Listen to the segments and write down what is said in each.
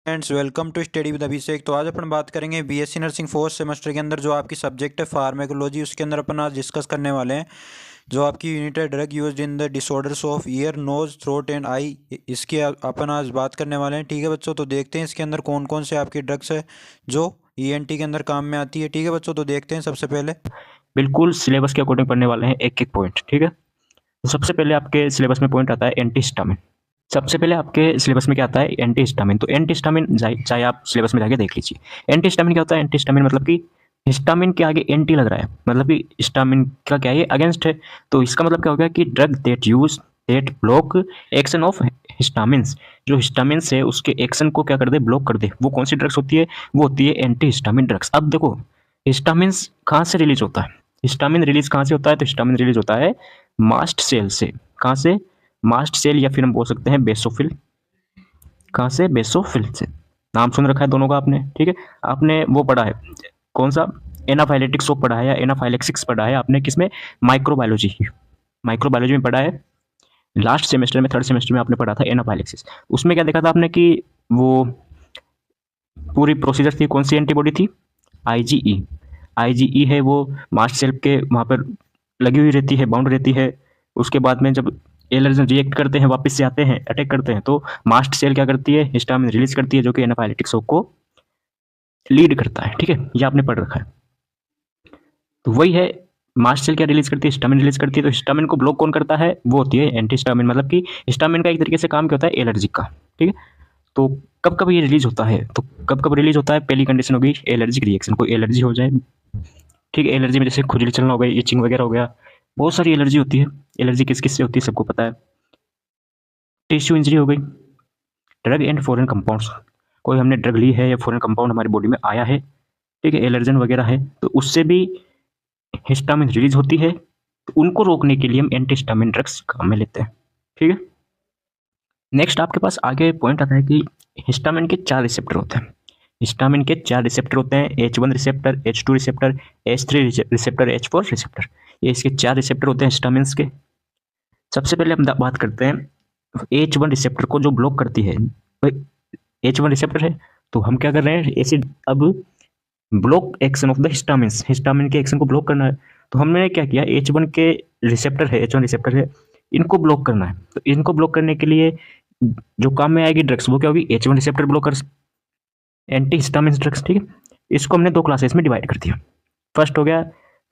Friends, welcome to study with Abhishek. तो आज अपन बात करेंगे बीएससी नर्सिंग फोर्थ सेमेस्टर के अंदर जो आपकी सब्जेक्ट है फार्मेकोलॉजी, उसके अंदर अपन आज डिस्कस करने वाले हैं जो आपकी यूनिट है drug used in the disorders of ear, nose, throat and eye. इसकी अपन आज बात करने वाले हैं। ठीक है बच्चों, तो देखते हैं इसके अंदर कौन कौन से आपकी ड्रग्स है जो ईएनटी के अंदर काम में आती है। ठीक है बच्चों, तो देखते हैं सबसे पहले। बिल्कुल सिलेबस के अकॉर्डिंग पढ़ने वाले हैं एक एक पॉइंट। ठीक है, तो सबसे पहले आपके सिलेबस में पॉइंट आता है एंटीहिस्टामिन। सबसे पहले आपके सिलेबस में क्या आता है? एंटीहिस्टामिन। तो एंटीहिस्टामिन चाहे आप सिलेबस में जाके देख लीजिए। एंटीहिस्टामिन क्या होता है? एंटीहिस्टामिन मतलब कि हिस्टामिन के आगे एंटी लग रहा है, मतलब कि हिस्टामिन का क्या है? अगेंस्ट है। तो इसका मतलब क्या हो गया कि drug that block action of histamines, जो हिस्टामिन्स है उसके एक्शन को क्या कर दे? ब्लॉक कर दे। वो कौन सी ड्रग्स होती है? वो होती है एंटीहिस्टामिन ड्रग्स। अब देखो, हिस्टामिन्स कहाँ से रिलीज होता है? हिस्टामिन रिलीज कहाँ से होता है? तो हिस्टामिन रिलीज होता है मास्ट सेल से। कहाँ से? मास्ट सेल, या फिर हम बोल सकते हैं बेसोफिल। कहाँ से? बेसोफिल से। नाम सुन रखा है दोनों का आपने। ठीक है, आपने वो पढ़ा है कौन सा? एनाफाइलेटिक शॉक पढ़ा है या एनाफाइलेक्सिस पढ़ा है आपने? किसमें? माइक्रोबायोलॉजी। माइक्रोबायोलॉजी में पढ़ा है। लास्ट सेमेस्टर में, थर्ड सेमेस्टर में आपने पढ़ा था एनाफाइलेक्सिस। उसमें क्या देखा था आपने कि वो पूरी प्रोसीजर थी, कौन सी एंटीबॉडी थी? आईजीई। आईजीई है वो मास्ट सेल के वहाँ पर लगी हुई रहती है, बाउंड रहती है। उसके बाद में जब एलर्जन रिएक्ट करते हैं, वापस से आते हैं, अटैक करते हैं, तो मास्ट सेल क्या करती है? हिस्टामिन रिलीज करती है, जो कि एनाफाइलेटिक शॉक को लीड करता है। ठीक है, ये आपने पढ़ रखा है। तो वही है, मास्ट सेल क्या रिलीज करती है? हिस्टामिन रिलीज करती है। तो हिस्टामिन को ब्लॉक कौन करता है? वो होती है एंटीहिस्टामिन। मतलब कि हिस्टामिन का एक तरीके से काम क्या होता है? एलर्जिक का। ठीक है, तो कब कब ये रिलीज होता है? तो कब कब रिलीज होता है? पहली कंडीशन होगी एलर्जिक रिएक्शन, कोई एलर्जी हो जाए। ठीक है, एलर्जी में जैसे खुजली चलना हो गई, इचिंग वगैरह हो गया, बहुत सारी एलर्जी होती है। एलर्जी किस किस से होती है सबको पता है। टिश्यू इंजरी हो गई। ड्रग एंड फॉरेन कंपाउंड्स, कोई हमने ड्रग ली है या फॉरेन कंपाउंड हमारी बॉडी में आया है, ठीक है, एलर्जन वगैरह है, तो उससे भी हिस्टामिन रिलीज होती है। तो उनको रोकने के लिए हम एंटीहिस्टामिन ड्रग्स काम में लेते हैं। ठीक है, नेक्स्ट आपके पास आगे पॉइंट आता है कि हिस्टामिन के 4 रिसेप्टर होते हैं। हिस्टामिन के 4 रिसेप्टर होते हैं, H1 receptor, H2 receptor, H3 receptor, H4 receptor. ये इसके 4 रिसेप्टर होते हैं हिस्टामिन के। सबसे पहले हम बात करते हैं H1 रिसेप्टर को जो ब्लॉक करती है। भाई H1 रिसेप्टर है, तो हम क्या कर रहे हैं? एसिड अब block action of the histamines, histamine के एक्शन को ब्लॉक करना है। तो हमने क्या किया? H1 के रिसेप्टर है, H1 रिसेप्टर है, इनको ब्लॉक करना है। तो इनको ब्लॉक करने के लिए जो काम में आएगी ड्रग्स, वो क्या होगी? H1 receptor blockers, anti histamine drugs. ठीक है, इसको हमने 2 क्लासेस में डिवाइड कर दिया। फर्स्ट हो गया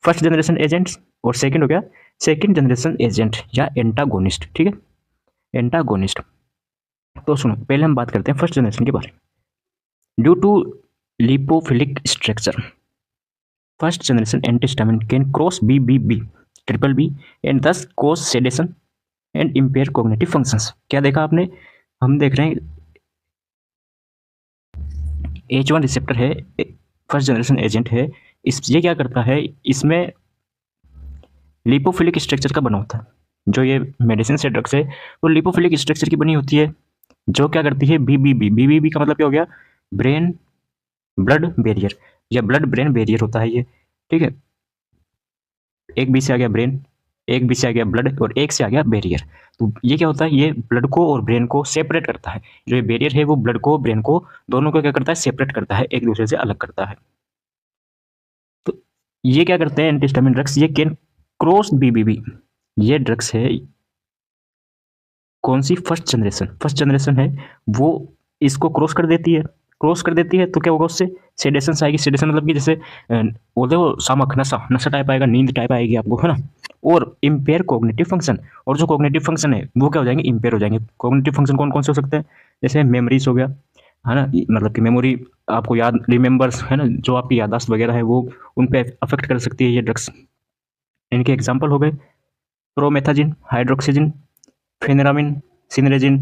फर्स्ट जनरेशन एजेंट्स, और सेकंड हो गया सेकंड जनरेशन एजेंट या एंटागोनिस्ट। ठीक है, एंटागोनिस्ट। तो सुनो, पहले हम बात करते हैं फर्स्ट जनरेशन के बारे में। Due to lipophilic structure, first generation antihistamine can cross BBB, triple B, and thus cause sedation and impair cognitive functions. क्या देखा आपने? हम देख रहे हैं H1 रिसेप्टर है, फर्स्ट जनरेशन एजेंट है। ये क्या करता है? इसमें लिपोफिलिक स्ट्रक्चर का बना होता है। जो ये मेडिसिन से ड्रग्स है वो लिपोफिलिक स्ट्रक्चर की बनी होती है, जो क्या करती है? BBB का मतलब क्या हो गया? ब्रेन ब्लड बैरियर, या ब्लड ब्रेन बैरियर होता है ये। ठीक है, एक बी से आ गया ब्रेन, एक बी से आ गया ब्लड, और एक से आ गया बैरियर। तो ये क्या होता है? ये ब्लड को और ब्रेन को सेपरेट करता है। जो ये बैरियर है वो ब्लड को, ब्रेन को, दोनों को क्या करता है? सेपरेट करता है, एक दूसरे से अलग करता है। तो ये क्या करते हैं एंटीहिस्टामिन ड्रग्स? ये कैन क्रॉस BBB। ये ड्रग्स है कौन सी? फर्स्ट जनरेशन है, वो इसको क्रॉस कर देती है। क्रॉस कर देती है तो क्या होगा? उससे सेडेशन आएगी। सेडेशन मतलब कि जैसे बोलते हो सामक, नशा, नशा टाइप आएगा, नींद टाइप आएगी आपको, है ना। और इम्पेयर कॉग्निटिव फंक्शन, और जो कॉग्निटिव फंक्शन है वो क्या हो जाएंगे? इम्पेयर हो जाएंगे। कॉग्निटिव फंक्शन कौन कौन से हो सकते हैं? जैसे मेमोरीज हो गया, है ना, मतलब कि मेमोरी, आपको याद, रिमेंबर्स, है ना, जो आपकी याददाश्त वगैरह है वो उन पर अफेक्ट कर सकती है ये ड्रग्स। इनके एग्जाम्पल हो गए प्रोमेथाजिन, हाइड्रोक्सीजिन, फेनेरामिन, सिनरेजिन,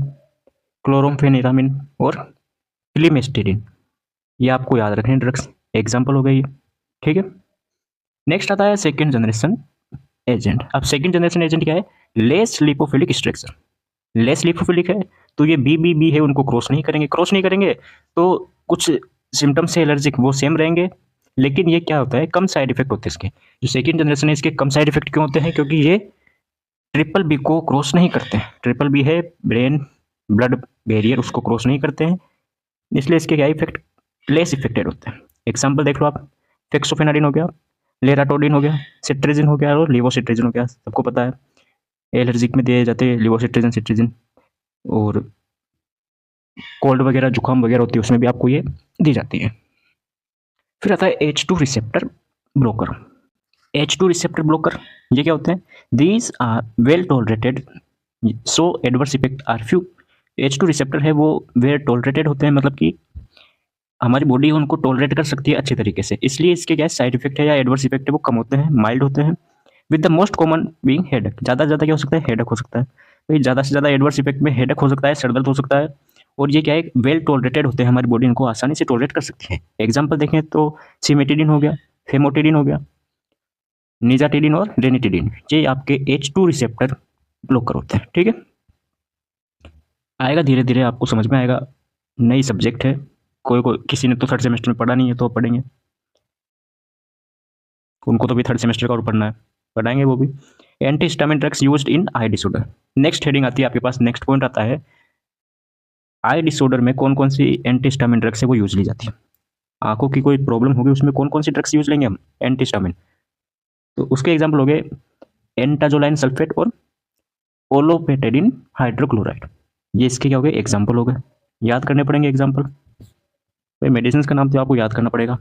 क्लोरोमफेनिरामिन और क्लिमेस्टिडिन। ये आपको याद रखने ड्रग्स, एग्जाम्पल हो गई ये। ठीक है, नेक्स्ट आता है सेकेंड जनरेशन एजेंट। अब सेकेंड जनरेशन एजेंट क्या है? Less lipophilic structure. Less lipophilic है, तो ये BBB है, उनको क्रॉस नहीं करेंगे। क्रॉस नहीं करेंगे तो कुछ सिम्टम्स है एलर्जिक, वो सेम रहेंगे, लेकिन ये क्या होता है? कम साइड इफेक्ट होते हैं इसके। जो सेकेंड जनरेशन है इसके कम साइड इफेक्ट क्यों होते हैं? क्योंकि ये ट्रिपल बी को क्रॉस नहीं करते हैं। ट्रिपल बी है ब्रेन ब्लड बैरियर, उसको क्रॉस नहीं करते हैं। इसलिए इसके क्या इफेक्ट लेस इफेक्टेड होते हैं। एग्जाम्पल देख लो आप, फेक्सोफेनाडिन हो गया, लेराटोडिन हो गया, सिट्रिजिन हो गया और लिवोसिट्रिजिन हो गया। सबको पता है एलर्जिक में दिए जाते हैं लिवोसिट्रिजिन, सिट्रिजिन। और कोल्ड वगैरह जुकाम वगैरह होती है उसमें भी आपको ये दी जाती है। फिर आता है H2 receptor blocker. H2 receptor blocker ये क्या होते हैं? These are well tolerated so adverse effect are few. H2 receptor है वो वेल टॉलरेटेड होते हैं, मतलब कि हमारी बॉडी उनको टॉलरेट कर सकती है अच्छे तरीके से, इसलिए इसके क्या साइड इफेक्ट है या एडवर्स इफेक्ट है वो कम होते हैं, माइल्ड होते हैं। With the most common being headache. ज़्यादा से ज़्यादा क्या हो सकता है? हेडेक हो सकता है। भाई ज़्यादा से ज़्यादा एडवर्स इफेक्ट में हेडेक हो सकता है, सर दर्द हो सकता है। और ये क्या है, वेल टॉलरेटेड होते हैं, हमारी बॉडी इनको आसानी से टॉलरेट कर सकती है। एग्जाम्पल देखें तो सिमेटिडिन हो गया, फेमोटिडिन हो गया, निजाटिडिन और रेनिटिडिन, ये आपके H2 रिसेप्टर ब्लॉकर होते हैं। ठीक है, आएगा धीरे धीरे आपको समझ में आएगा। नई सब्जेक्ट है, कोई किसी ने तो थर्ड सेमेस्टर में पढ़ा नहीं है तो पढ़ेंगे, उनको तो भी थर्ड सेमेस्टर का और पढ़ना है, पढ़ाएंगे वो भी। एंटी हिस्टामिन ड्रग्स यूज्ड इन आई डिसऑर्डर। नेक्स्ट हेडिंग आती है आपके पास, नेक्स्ट पॉइंट आता है आई डिसऑर्डर में कौन कौन सी एंटी हिस्टामिन ड्रग्स है वो यूज ली जाती है। आंखों की कोई प्रॉब्लम होगी उसमें कौन कौन सी ड्रग्स यूज लेंगे हम? Anti histamine. तो उसके एग्जाम्पल हो गए एंटाजोलाइन सल्फेट और ओलोपेटेडिन हाइड्रोक्लोराइड। ये इसके क्या हो गए? एग्जाम्पल हो गए, याद करने पड़ेंगे एग्जाम्पल। भाई मेडिसिन का नाम तो आपको याद करना पड़ेगा,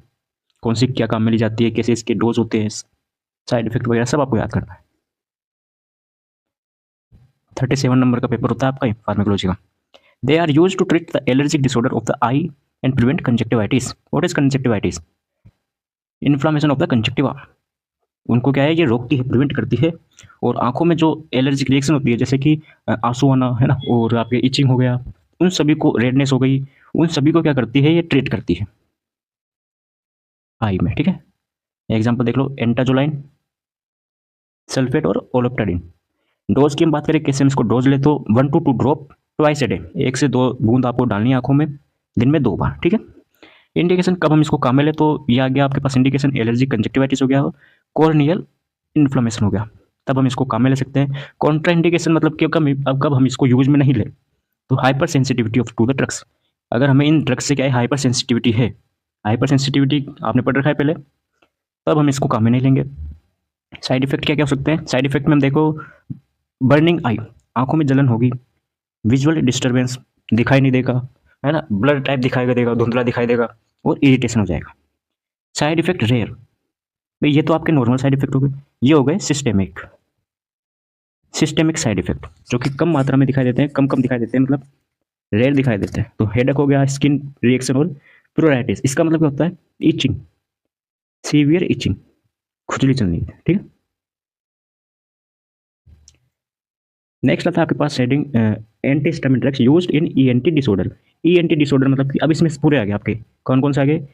कौन सी क्या काम में ली जाती है, कैसे इसके डोज होते हैं, साइड इफेक्ट वगैरह सब आपको याद करना है। 37 नंबर का पेपर होता है आपका फार्मेकोलॉजी का। They are use to treat the allergic disorder of the eye and prevent conjunctivitis. What is conjunctivitis? Inflammation of the conjunctiva. उनको क्या है, ये रोकती है, प्रिवेंट करती है। और आंखों में जो एलर्जिक रिएक्शन होती है, जैसे कि आंसू आना है ना, और आपके इचिंग हो गया, उन सभी को, रेडनेस हो गई, उन सभी को क्या करती है, ये ट्रीट करती है आई में। ठीक है, एग्जाम्पल देख लो एंटाजोलाइन सल्फेट और ओलोप्टाडिन। डोज की हम बात करें कैसे हम इसको डोज ले, तो 1 to 2 drop twice a day, 1 से 2 बूंद आपको डालनी है आंखों में, दिन में 2 बार। ठीक है, इंडिकेशन कब हम इसको काम में ले, तो ये आ गया आपके पास इंडिकेशन, एलर्जिक कंजक्टिवाइटिस हो गया, कॉर्नियल इन्फ्लेमेशन हो गया, तब हम इसको काम में ले सकते हैं। कॉन्ट्रा इंडिकेशन मतलब कि अब कब हम इसको यूज में नहीं ले, तो hyper sensitivity of to the drugs. अगर हमें इन ड्रग्स से क्या है, हाइपर सेंसिटिविटी है, हाइपर सेंसिटिविटी आपने पढ़ रखा है पहले, तब हम इसको काम में नहीं लेंगे। साइड इफेक्ट क्या क्या हो सकते हैं? साइड इफेक्ट में हम देखो बर्निंग आई, आंखों में जलन होगी, विजुअल डिस्टर्बेंस, दिखाई नहीं देगा, है ना, ब्लर टाइप दिखाई देगा, धुंधला दिखाई देगा, और इरिटेशन हो जाएगा। साइड इफेक्ट रेयर, भाई ये तो आपके नॉर्मल साइड इफेक्ट हो गए, ये हो गए सिस्टेमिक। सिस्टेमिक साइड इफेक्ट जो कि कम मात्रा में दिखाई देते हैं, कम कम दिखाई देते हैं, मतलब रेयर दिखाई देते हैं। तो हेडेक हो गया, स्किन रिएक्शन और प्रोराइटिस, इसका मतलब क्या होता है? इचिंग, सीवियर इचिंग, खुजली चलनी है। ठीक है, नेक्स्ट आता है आपके पास heading anti histamine drugs used in ENT disorder. ENT disorder मतलब कि अब इसमें पूरे आ गए आपके, कौन कौन से आ गए?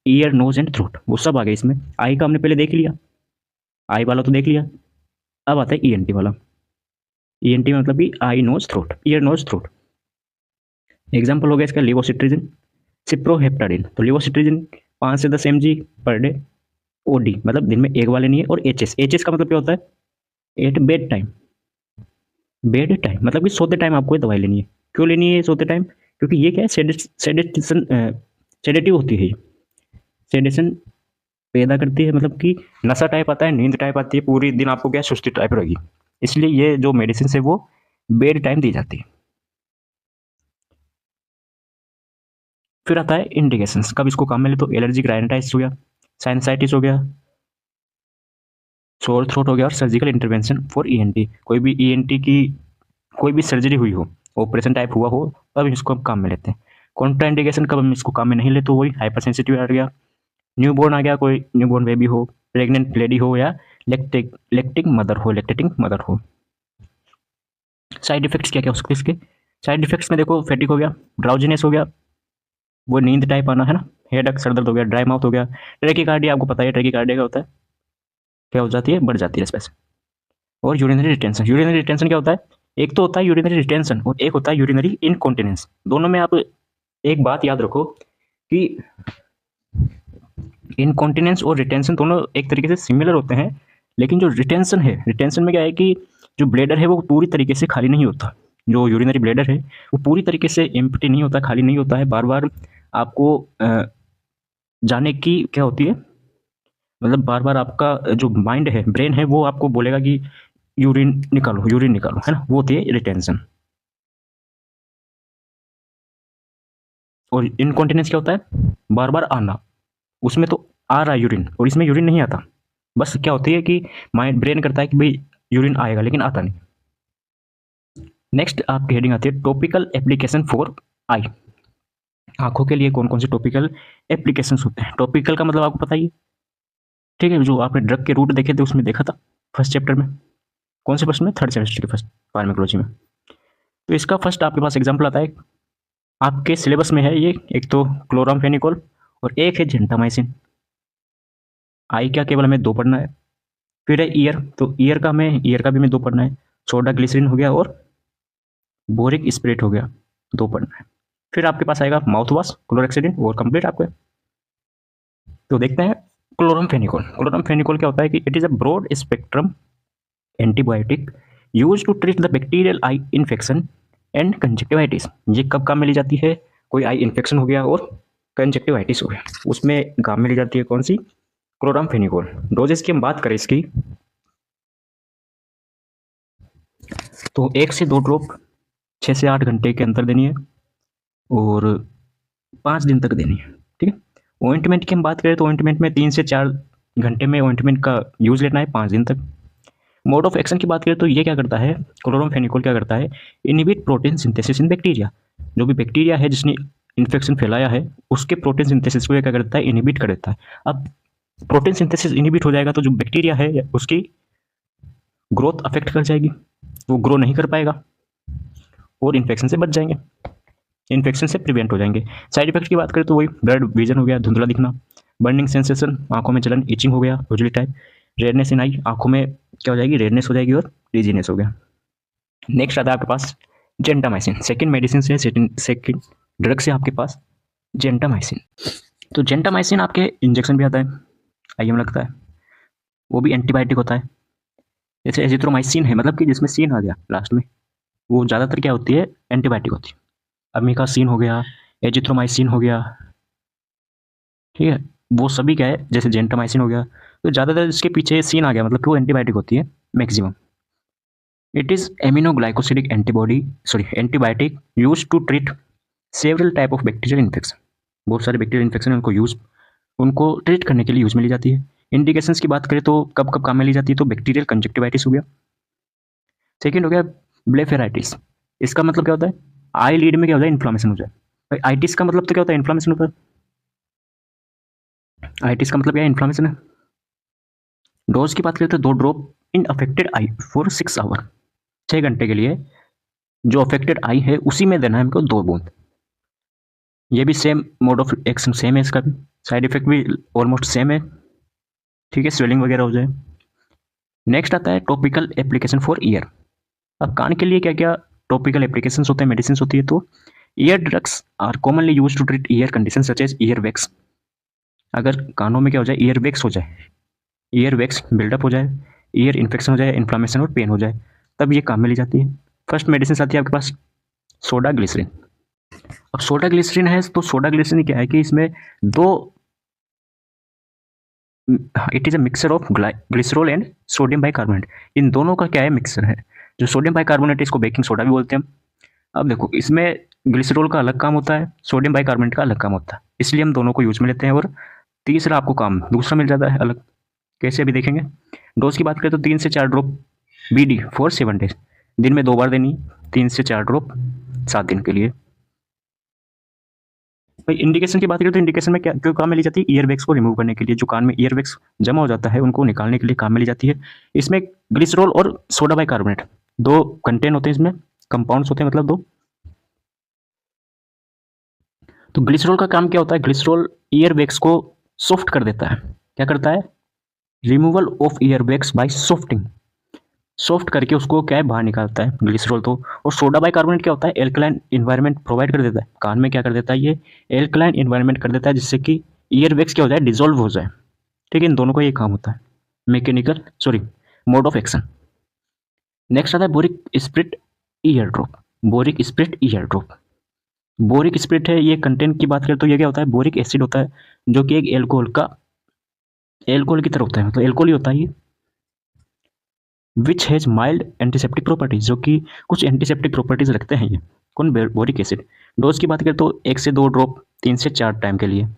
ईयर, नोज एंड थ्रोट, वो सब आ गए इसमें। आई का हमने पहले देख लिया, आई वाला तो देख लिया, अब आता है ईएनटी वाला। ईएनटी मतलब भी eye, nose, throat, ear, nose, throat. Example हो गया इसका लिवोसिट्रिजिन, सिप्रोहेप्टाडिन। तो लिवोसिट्रिजिन 5 से 10 mg पर डे, ओडी मतलब दिन में एक बार लेनी है, और एचएस का मतलब क्या होता है? At bedtime. Bedtime मतलब कि सोते टाइम आपको ये दवाई लेनी है। क्यों लेनी है सोते टाइम? क्योंकि ये क्या है, सेडेटिव होती है, सेडेशन पैदा करती है, मतलब कि नशा टाइप आता है, नींद टाइप आती है, पूरी दिन आपको क्या सुस्ती टाइप रहेगी, इसलिए ये जो मेडिसिन है वो बेड टाइम दी जाती है। फिर आता है इंडिकेशंस, कब इसको काम में ले, तो एलर्जिक राइनाइटिस हो गया, साइनसाइटिस हो गया, सोर थ्रोट हो गया, और सर्जिकल इंटरवेंशन फॉर ईएनटी। कोई भी ईएनटी की कोई भी सर्जरी हुई हो, ऑपरेशन टाइप हुआ हो, तब इसको हम काम में लेते हैं। कॉन्ट्रा इंडिकेशन कब हम इसको काम में नहीं लेते, तो वही हाइपर सेंसिटिव आ गया, न्यूबॉर्न आ गया, कोई न्यूबॉर्न बेबी हो, प्रेग्नेंट लेडी हो, या लेक्टिंग मदर हो। साइड इफेक्ट्स क्या क्या हो सकते हैं इसके? साइड इफेक्ट्स में देखो फैटिक हो गया, ड्राउजीनेस हो गया, वो नींद टाइप आना है ना, हेडेक, सर दर्द हो गया, ड्राई माउथ हो गया, ट्रेकिकार्डिया, आपको पता है ट्रेकिकार्डिया क्या होता है, क्या हो जाती है, बढ़ जाती है रेस्पिरेशन। और यूरिनरी रिटेंशन, यूरिनरी रिटेंशन क्या होता है? एक तो होता है यूरिनरी रिटेंशन और एक होता है यूरिनरी इनकॉन्टिनेंस। दोनों में आप एक बात याद रखो कि इनकॉन्टिनेंस और रिटेंशन दोनों एक तरीके से सिमिलर होते हैं, लेकिन जो रिटेंशन है, रिटेंशन में क्या है कि जो ब्लेडर है वो पूरी तरीके से खाली नहीं होता, जो यूरिनरी ब्लेडर है वो पूरी तरीके से एम्प्टी नहीं होता, खाली नहीं होता है, बार बार आपको जाने की क्या होती है, मतलब बार बार आपका जो माइंड है, ब्रेन है, वो आपको बोलेगा कि यूरिन निकालो, है ना, वो होती है रिटेंशन। और इनकॉन्टिनेंस क्या होता है, बार बार आना, उसमें तो आ रहा है यूरिन और इसमें यूरिन नहीं आता, बस क्या होती है कि माइंड ब्रेन करता है कि भाई यूरिन आएगा लेकिन आता नहीं। नेक्स्ट आपकी हेडिंग आती है टॉपिकल एप्लीकेशन फॉर आई। आंखों के लिए कौन कौन से टॉपिकल एप्लीकेशंस होते हैं। टॉपिकल का मतलब आपको पता ही है, ठीक है, जो आपने ड्रग के रूट देखे थे उसमें देखा था फर्स्ट चैप्टर में। कौन से फर्स्ट में, थर्ड सेमेस्टर के फर्स्ट फार्माकोलॉजी में। तो इसका फर्स्ट आपके पास एग्जाम्पल आता है, आपके सिलेबस में है ये, एक तो क्लोरामफेनिकोल और एक है जेंटामाइसिन। आई क्या केवल हमें दो पढ़ना है। फिर है ईयर, तो ईयर का भी हमें दो पढ़ना है। सोडा ग्लिसरीन हो गया और बोरिक स्पिरिट हो गया, दो पढ़ना है। फिर आपके पास आएगा माउथ वॉश, क्लोरेक्सिडिन, और कंप्लीट आपके। तो देखते हैं क्लोरामफेनिकोल। क्लोरामफेनिकोल क्या होता है कि it is a broad spectrum antibiotic use to treat the bacterial eye infection and conjunctivitis. ये कब काम में ली जाती है, कोई आई इन्फेक्शन हो गया और कंजक्टिवाइटिस हो गया, उसमें काम में ली जाती है कौन सी, क्लोरामफेनिकोल। डोजेस की हम बात करें इसकी, तो 1 से 2 ड्रॉप 6 से 8 घंटे के अंदर देनी है और 5 दिन तक देनी है, ठीक है। ऑइंटमेंट की हम बात करें तो ऑइंटमेंट में 3 से 4 घंटे में ऑइंटमेंट का यूज लेना है, 5 दिन तक। मोड ऑफ एक्शन की बात करें तो ये क्या करता है, क्लोरामफेनिकोल क्या करता है, inhibit protein synthesis in bacteria. जो भी बैक्टीरिया है जिसने इन्फेक्शन फैलाया है उसके प्रोटीन सिंथेसिस को ये क्या करता है, इनहिबिट कर देता है। अब प्रोटीन सिंथेसिस इनहिबिट हो जाएगा तो जो बैक्टीरिया है उसकी ग्रोथ अफेक्ट कर जाएगी, वो ग्रो नहीं कर पाएगा और इन्फेक्शन से बच जाएंगे, इन्फेक्शन से प्रिवेंट हो जाएंगे। साइड इफेक्ट की बात करें तो वही ब्लड विजन हो गया, धुंधला दिखना, बर्निंग सेंसेशन, आंखों में जलन, इचिंग हो गया, खुजली टाइप, रेडनेस इन आई, आंखों में क्या हो जाएगी, रेडनेस हो जाएगी और डिजीनेस हो गया। नेक्स्ट आता है आपके पास जेंटामाइसिन। सेकंड मेडिसिन से, सेकंड ड्रग से आपके पास जेंटामाइसिन। तो जेंटामाइसिन आपके इंजेक्शन भी आता है, आई में लगता है, वो भी एंटीबायोटिक होता है। जैसे एजिथ्रोमाइसिन है, मतलब कि जिसमें सीन आ गया लास्ट में, वो ज़्यादातर क्या होती है, एंटीबायोटिक होती है। अमीकासिन हो गया, एजिथ्रोमाइसिन हो गया, ठीक है, वो सभी क्या है, जैसे जेंटामाइसिन हो गया, तो ज़्यादातर इसके पीछे सीन आ गया, मतलब कि वो एंटीबायोटिक होती है maximum. It is aminoglycosidic antibiotic use to treat several type of bacterial infection. बहुत सारे बैक्टीरियल इन्फेक्शन है, उनको ट्रीट करने के लिए यूज में ली जाती है। इंडिकेशंस की बात करें तो कब कब काम में ली जाती है, तो बैक्टीरियल कंजक्टिवाइटिस हो गया। सेकेंड हो गया ब्लेफेराइटिस। इसका मतलब क्या होता है, आई लीड में क्या हो जाए, इन्फ्लामेशन हो जाए। आइटिस का मतलब तो क्या होता है, इन्फ्लामेशन होता है। आइटिस का मतलब क्या है, इन्फ्लामेशन है। डोज की बात करें तो 2 drop in affected eye for 6 hour, 6 घंटे के लिए जो अफेक्टेड आई है उसी में देना है हमको 2 बूंद। ये भी same mode of action same है, इसका भी साइड इफेक्ट भी ऑलमोस्ट सेम है, ठीक है, स्वेलिंग वगैरह हो जाए। नेक्स्ट आता है टॉपिकल एप्लीकेशन फॉर ईयर। अब कान के लिए क्या क्या टॉपिकल एप्लीकेशन होते हैं, मेडिसिन होती है, तो ear drugs are commonly use to treat ear condition such as ear wax. अगर कानों में क्या हो जाए, ईयर वैक्स हो जाए, ईयर वैक्स बिल्डअप हो जाए, ईयर इन्फेक्शन हो जाए, इन्फ्लामेशन और पेन हो जाए, तब ये काम में ली जाती है। फर्स्ट मेडिसिन आती है आपके पास सोडा ग्लिसरीन। अब सोडा ग्लिसरीन है तो सोडा ग्लिसरीन क्या है कि इसमें दो, it is a mixer of glycerol and sodium bicarbonate. इन दोनों का क्या है, मिक्सर है। जो सोडियम बाइकार्बोनेट इसको बेकिंग सोडा भी बोलते हैं। अब देखो इसमें ग्लिसरॉल का अलग काम होता है, सोडियम बाइकार्बोनेट का अलग काम होता है, इसलिए हम दोनों को यूज में लेते हैं। और तीसरा आपको काम दूसरा मिल जाता है अलग, कैसे अभी देखेंगे। डोज की बात करें तो 3 से 4 ड्रॉप BD फॉर 7 डेज, दिन में 2 बार देनी, 3 से 4 ड्रॉप 7 दिन के लिए। भाई इंडिकेशन की बात करें तो इंडिकेशन में क्या क्यों काम में ली जाती है, ईयरवैक्स को रिमूव करने के लिए, जो कान में ईयरवैक्स जमा हो जाता है उनको निकालने के लिए काम में ली जाती है। इसमें ग्लिसरॉल और सोडा बाइकार्बोनेट दो कंटेन होते हैं, इसमें कंपाउंड्स होते हैं, मतलब दो। तो ग्लिसरॉल का काम क्या होता है, ग्लिसरॉल ईयरवैक्स को सॉफ्ट कर देता है। क्या करता है, removal of earwax by softening, soft करके उसको क्या है बाहर निकालता है ग्लिसरॉल तो। और सोडा बाइकार्बोनेट क्या होता है, एल्कलाइन इन्वायरमेंट प्रोवाइड कर देता है, कान में क्या कर देता है, ये एल्कलाइन इन्वायरमेंट कर देता है जिससे कि ईयरवैक्स क्या हो जाए, डिजोल्व हो जाए, ठीक है। इन दोनों का ये काम होता है, मोड ऑफ एक्शन। नेक्स्ट आता है boric spirit year drop. Boric spirit year drop boric spirit है, ये कंटेंट की बात करें तो ये क्या होता है, बोरिक एसिड होता है जो कि एक एल्कोहल की तरह होता है, मतलब एल्कोहल ही होता है ये। Which has mild antiseptic properties, जो कि कुछ एंटीसेप्टिक प्रॉपर्टीज रखते हैं ये। कौन, बोरिक एसिड। डोज की बात करें तो 1 से 2 ड्रॉप 3 से 4 टाइम के लिए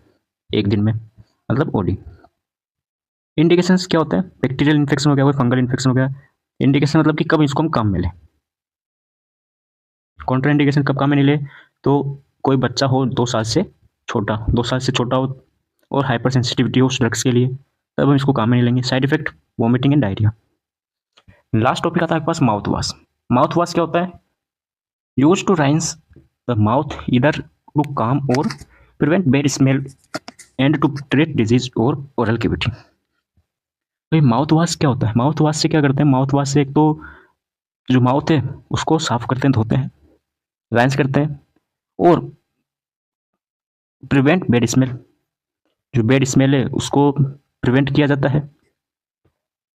एक दिन में, मतलब ओडी। इंडिकेशंस क्या होता है, बैक्टीरियल इन्फेक्शन हो गया, कोई फंगल इन्फेक्शन हो गया। इंडिकेशन मतलब कि कब इसको हम काम में लें। कॉन्ट्रा इंडिकेशन कब काम में नहीं ले, तो कोई बच्चा हो 2 साल से छोटा, 2 साल से छोटा हो और हाइपर सेंसिटिविटी हो उस ड्रग्स के लिए, तब हम इसको काम में नहीं लेंगे। Side effect vomiting and diarrhea. Last topic आता है आपके पास माउथ वॉश। माउथ वॉश क्या होता है, use to rinse the mouth either to calm और prevent bad smell and to treat disease और ओरल कैविटी। तो माउथ वॉश क्या होता है, माउथ वॉश से क्या करते हैं, माउथ वॉश से एक तो जो माउथ है उसको साफ करते हैं, धोते हैं, राइंस करते हैं और प्रिवेंट बैड स्मेल, जो बैड स्मेल है उसको प्रिवेंट किया जाता है।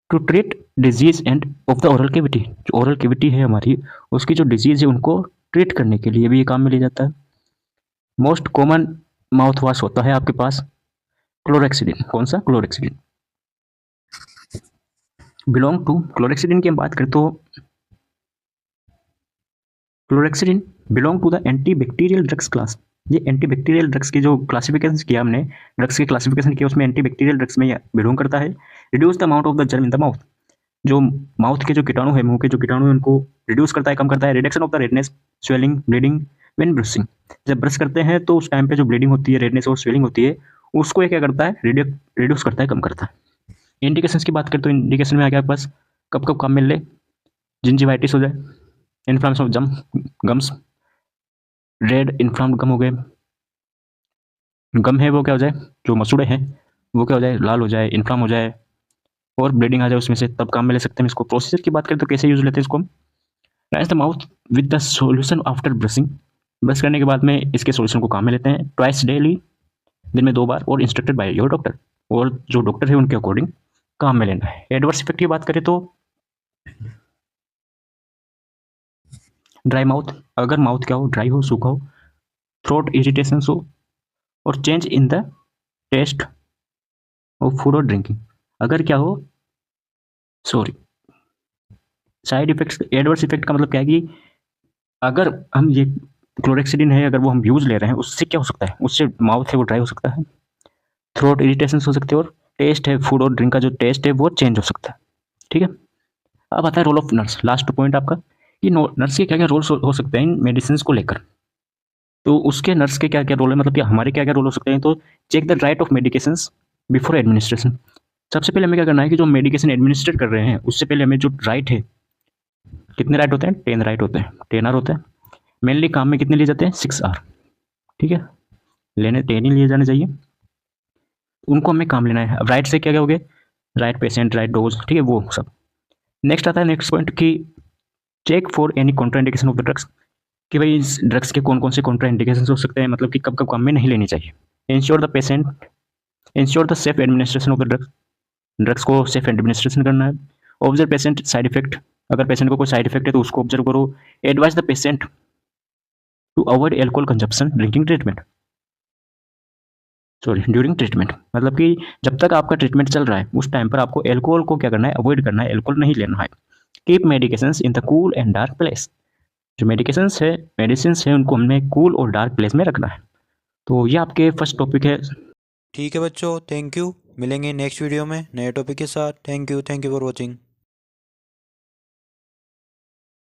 To treat disease and of the oral cavity, जो ओरल कैविटी है हमारी उसकी जो डिजीज है उनको ट्रीट करने के लिए भी ये काम में लिया जाता है। मोस्ट कॉमन माउथ वॉश होता है आपके पास क्लोरेक्सिडिन। कौन सा, क्लोरेक्सिडिन। बिलोंग टू, क्लोरेक्सिडिन की हम बात करें तो chlorhexidine belong to the anti bacterial drugs class. ये एंटी बैक्टीरियल ड्रग्स की जो क्लासिफिकेशन किया हमने, ड्रग्स की क्लासिफिकेशन किया उसमें एंटी बैक्टीरियल ड्रग्स में बिलोंग करता है। Reduce the amount of the germ in the mouth, जो माउथ के जो कीटाणु है, मुंह के जो कीटाणु है उनको रिड्यूस करता है, कम करता है। Reduction of the redness, swelling, bleeding when brushing, जब ब्रश करते हैं तो उस टाइम पे जो ब्लीडिंग होती है, रेडनेस और स्वेलिंग होती है, उसको ये क्या करता है, रिड्यूस करता है, कम करता है। इंडिकेशंस की बात करें तो इंडिकेशन में आ गया आपके पास कब कब काम मिल ले, जिंजिवाइटिस हो जाए, inflammation of gums, red inflamed gum हो गए, गम है वो क्या हो जाए, जो मसूड़े हैं वो क्या हो जाए, लाल हो जाए, इन्फ्लाम हो जाए और ब्लीडिंग आ जाए उसमें से, तब काम में ले सकते हैं इसको। प्रोसीजर की बात करें तो कैसे यूज लेते हैं इसको, rinse the mouth with the solution after brushing, brush करने के बाद में इसके सॉल्यूशन को काम में लेते हैं। ट्वाइस डेली, दिन में 2 बार, और इंस्ट्रक्टेड बाय योर डॉक्टर, और जो डॉक्टर है उनके अकॉर्डिंग काम में लेना है। एडवर्स इफेक्ट की बात करें तो ड्राई माउथ, अगर माउथ क्या हो, ड्राई हो, सूखा हो, थ्रोट इरिटेशन हो और change in the taste of food और ड्रिंकिंग, अगर क्या हो, sorry, side effects, adverse effect का मतलब क्या है कि अगर हम ये क्लोरेक्सिडिन है अगर वो हम यूज ले रहे हैं उससे क्या हो सकता है, उससे माउथ है वो ड्राई हो सकता है, थ्रोट इरिटेशन हो सकते हैं और टेस्ट है, फूड और ड्रिंक का जो टेस्ट है वो चेंज हो सकता है। ठीक है, अब आता है role of nurse, last point आपका कि नर्स के क्या क्या रोल्स हो सकते हैं इन मेडिसिन को लेकर। तो उसके नर्स के क्या क्या रोल है, मतलब कि हमारे क्या क्या रोल हो सकते हैं। तो check the right of medication before administration, सबसे पहले हमें क्या करना है कि जो मेडिकेशन एडमिनिस्ट्रेट कर रहे हैं उससे पहले हमें जो राइट है, कितने राइट होते हैं, 10 राइट होते हैं, 10 आर होते हैं। मेनली काम में कितने लिए जाते हैं, 6 आर। ठीक है, लेने 10 ही लिए जाने चाहिए, उनको हमें काम लेना है। अब राइट से क्या क्या हो गए, राइट पेशेंट, राइट डोज, ठीक है वो सब। नेक्स्ट आता है नेक्स्ट पॉइंट कि check for any contraindication of the drugs, कि भाई इस ड्रग्स के कौन कौन से कॉन्ट्रा इंडिकेशन हो सकते हैं, मतलब कि कब कब काम में नहीं लेनी चाहिए। Ensure the safe administration of the drugs, drugs को सेफ एडमिनिस्ट्रेशन करना है। ऑब्जर्व पेशेंट साइड इफेक्ट, अगर पेशेंट को कोई साइड इफेक्ट है तो उसको ऑब्जर्व करो। Advise the patient to avoid alcohol consumption drinking treatment, sorry during treatment, मतलब कि जब तक आपका ट्रीटमेंट चल रहा है उस टाइम पर आपको एल्कोहल को क्या करना है, अवॉइड करना है, एल्कोहल नहीं लेना है। Keep medications in the cool and dark place, जो मेडिकेशंस है, मेडिसिन है, उनको हमने कूल और डार्क प्लेस में रखना है। तो ये आपके फर्स्ट टॉपिक है। ठीक है बच्चों, थैंक यू, मिलेंगे नेक्स्ट वीडियो में नए टॉपिक के साथ। Thank you for watching.